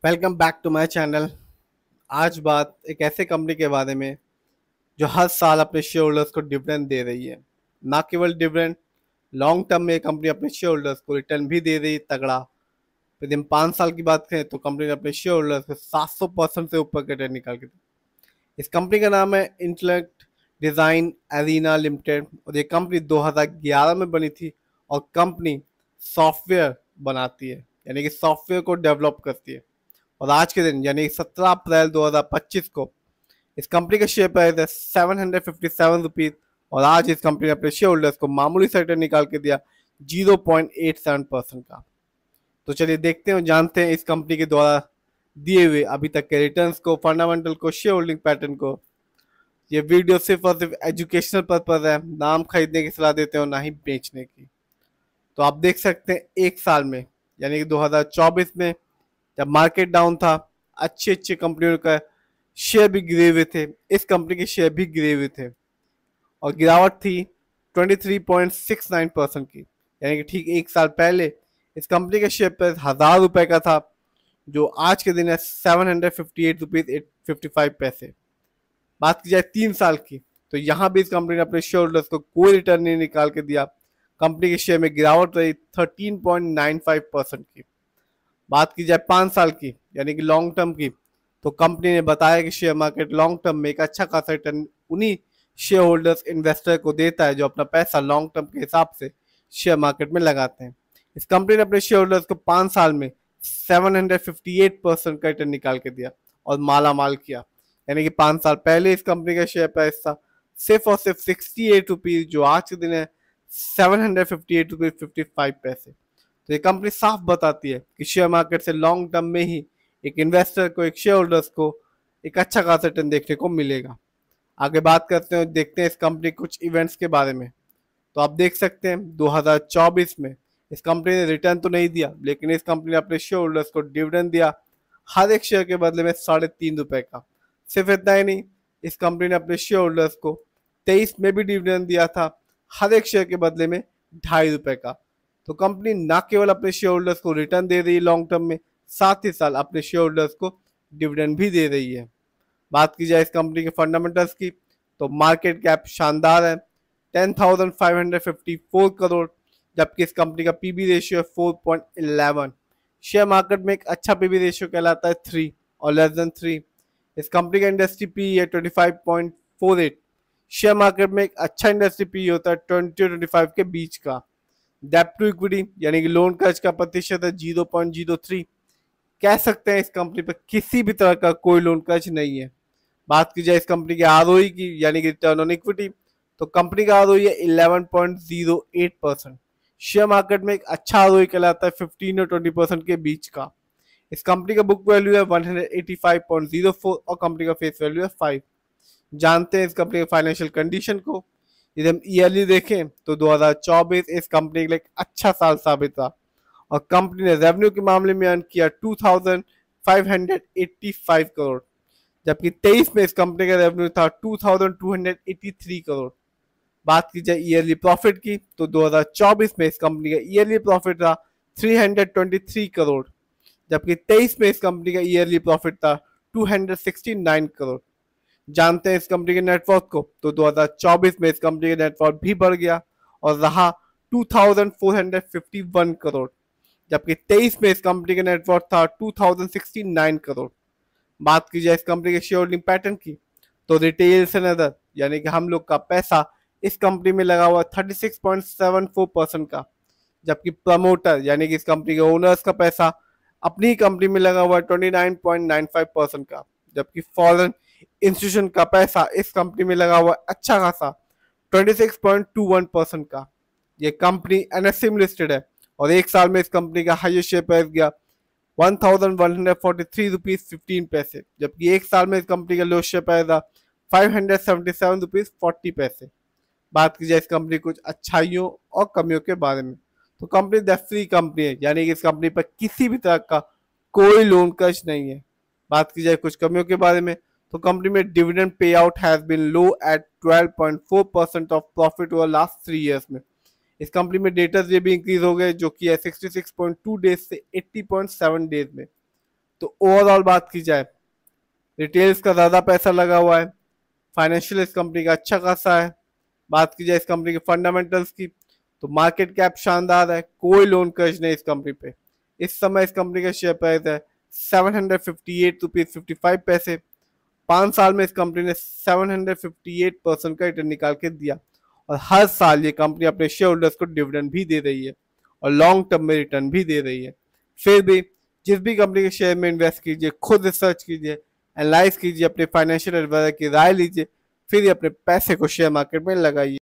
Welcome back to my channel. आज बात एक ऐसे कंपनी के बारे में जो हर साल अपने शेयर होल्डर्स को डिविडेंड दे रही है। ना केवल डिविडेंड, लॉन्ग टर्म में कंपनी अपने शेयर होल्डर्स को रिटर्न भी दे रही है तगड़ा। यदि हम 5 साल की बात करें तो कंपनी ने अपने शेयर होल्डर्स को 700% से ऊपर के रिटर्न निकाल के दी। इस कंपनी का नाम है इंटेलेक्ट डिज़ाइन एरिना लिमिटेड और ये कंपनी 2011 में बनी थी। और कंपनी सॉफ्टवेयर बनाती है, यानी कि सॉफ्टवेयर को डेवलप करती है। और आज के दिन यानी 17 अप्रैल 2025 को इस कंपनी का शेयर प्राइस है 757 रुपीज। और आज इस कंपनी ने अपने शेयर होल्डर्स को मामूली सा रिटर्न निकाल के दिया 0.87% का। तो चलिए देखते हैं और जानते हैं इस कंपनी के द्वारा दिए हुए अभी तक के रिटर्न्स को, फंडामेंटल को, शेयर होल्डिंग पैटर्न को। ये वीडियो सिर्फ और सिर्फ एजुकेशनल पर्पज है, नाम खरीदने की सलाह देते हैं और ना ही बेचने की। तो आप देख सकते हैं एक साल में यानी कि 2024 में जब मार्केट डाउन था, अच्छे अच्छे कंपनियों का शेयर भी गिरे हुए थे, इस कंपनी के शेयर भी गिरे हुए थे। और गिरावट थी 23.69% की, यानी कि ठीक एक साल पहले इस कंपनी का शेयर प्राइस 1000 रुपए का था, जो आज के दिन है 758 रुपीज 55 पैसे। बात की जाए 3 साल की, तो यहाँ भी इस कंपनी ने अपने शेयर होल्डर्स को कोई रिटर्न नहीं निकाल के दिया। कंपनी के शेयर में गिरावट रही 13.95% की। बात की जाए 5 साल की यानी कि लॉन्ग टर्म की, तो कंपनी ने बताया कि शेयर मार्केट लॉन्ग टर्म में एक अच्छा खासा रिटर्न उन्हीं शेयर होल्डर्स इन्वेस्टर को देता है जो अपना पैसा लॉन्ग टर्म के हिसाब से शेयर मार्केट में लगाते हैं। इस कंपनी ने अपने शेयर होल्डर्स को 5 साल में 758% का रिटर्न निकाल के दिया और माला माल किया। यानी कि 5 साल पहले इस कंपनी का शेयर प्राइस था सिर्फ और सिर्फ 68 रुपीज, जो आज के दिन है 758 रुपीज 55 पैसे। तो ये कंपनी साफ बताती है कि शेयर मार्केट से लॉन्ग टर्म में ही एक इन्वेस्टर को, एक शेयर होल्डर्स को एक अच्छा खासा रिटर्न देखने को मिलेगा। आगे बात करते हैं, देखते हैं इस कंपनी कुछ इवेंट्स के बारे में। तो आप देख सकते हैं 2024 में इस कंपनी ने रिटर्न तो नहीं दिया, लेकिन इस कंपनी ने अपने शेयर होल्डर्स को डिविडेंड दिया हर एक शेयर के बदले में 3.5 रुपए का। सिर्फ इतना ही नहीं, इस कंपनी ने अपने शेयर होल्डर्स को 23 में भी डिविडेंड दिया था हर एक शेयर के बदले में 2.5 रुपए का। तो कंपनी ना केवल अपने शेयर होल्डर्स को रिटर्न दे रही है लॉन्ग टर्म में, साथ ही साथ अपने शेयर होल्डर्स को डिविडेंड भी दे रही है। बात की जाए इस कंपनी के फंडामेंटल्स की, तो मार्केट कैप शानदार है 10,554 करोड़, जबकि इस कंपनी का पीबी रेशियो है 4.11। शेयर मार्केट में एक अच्छा पीबी रेशियो कहलाता है 3 और लेस देन 3। इस कंपनी का इंडस्ट्री पी है 25.48। शेयर मार्केट में एक अच्छा इंडस्ट्री पी होता है 20-25 के बीच का। डेप्ट टू इक्विटी यानी कि लोन कर्ज का प्रतिशत है 0.03। कह सकते हैं इस कंपनी पर किसी भी तरह का कोई लोन कर्ज नहीं है। बात की जाए इस कंपनी के आरओई की यानी कि रिटर्न ऑन इक्विटी, तो कंपनी का आरओई है 11.08%। शेयर मार्केट में एक अच्छा आरओई कहलाता है 15 और 20% के बीच का। इस कंपनी का बुक वैल्यू है 185.04 और कंपनी का फेस वैल्यू है 5। जानते हैं इस कंपनी के फाइनेंशियल कंडीशन को। यदि हम ईयरली देखें तो 2024 इस कंपनी के लिए एक अच्छा साल साबित रहा और कंपनी ने रेवेन्यू के मामले में अर्न किया 2585 करोड़, जबकि 23 में इस कंपनी का रेवेन्यू था 2283 करोड़। बात की जाए ईयरली प्रॉफिट की, तो 2024 में इस कंपनी का ईयरली प्रॉफिट था 323 करोड़, जबकि 23 में इस कंपनी का ईयरली प्रॉफिट था 269 करोड़। जानते हैं इस कंपनी के नेटवर्थ को, तो 2024 में इस कंपनी का नेटवर्थ भी बढ़ गया और रहा 2451 करोड़, जबकि 23 में इस कंपनी का नेटवर्थ था 2069 करोड़। बात की जाए इस कंपनी के शेयर होल्डिंग पैटर्न की, तो रिटेल से नजर यानी कि हम लोग का पैसा इस कंपनी में लगा हुआ 36.74% का, जबकि प्रमोटर यानी कि इस कंपनी के ओनर्स का पैसा अपनी ही कंपनी में लगा हुआ 29.95% का, जबकि फॉरेन इंस्टीट्यूशन का पैसा इस कंपनी में लगा हुआ अच्छा खासा 26.21% का। ये कंपनी एनएससी में लिस्टेड है और एक साल में इस कंपनी का हाईएस्ट शेयर प्राइस गया 1143 रुपीज 15 पैसे, जबकि एक साल में इस कंपनी का लोएस्ट शेयर प्राइस था 577 रुपीज 40 पैसे। बात की जाए इस कंपनी कुछ अच्छाइयों और कमियों के बारे में, तो कंपनी डेट फ्री कंपनी है, यानी कि इस कंपनी पर किसी भी तरह का कोई लोन कर्ज नहीं है। बात की जाए कुछ कमियों के बारे में, तो कंपनी में dividend pay out has been low at 12.4% of profit over last 3 years में। इस कंपनी में डेटर्स ये भी इंक्रीज हो गए, जो कि है 66.2 डेज से 80.7 डेज में। तो ओवरऑल बात की जाए, रिटेल्स का ज़्यादा पैसा लगा हुआ है, फाइनेंशियल इस कंपनी का अच्छा खासा है। बात की जाए इस कंपनी के फंडामेंटल्स की, तो मार्केट कैप शानदार है, कोई लोन कर्ज नहीं इस कंपनी पे। इस समय इस कंपनी का शेयर प्राइस है 758 रुपीज 55 पैसे। 5 साल में इस कंपनी ने 758% का रिटर्न निकाल के दिया, और हर साल ये कंपनी अपने शेयर होल्डर्स को डिविडेंड भी दे रही है और लॉन्ग टर्म में रिटर्न भी दे रही है। फिर भी जिस भी कंपनी के शेयर में इन्वेस्ट कीजिए, खुद रिसर्च कीजिए, एनालाइज कीजिए, अपने फाइनेंशियल एडवाइजर की राय लीजिए, फिर ही अपने पैसे को शेयर मार्केट में लगाइए।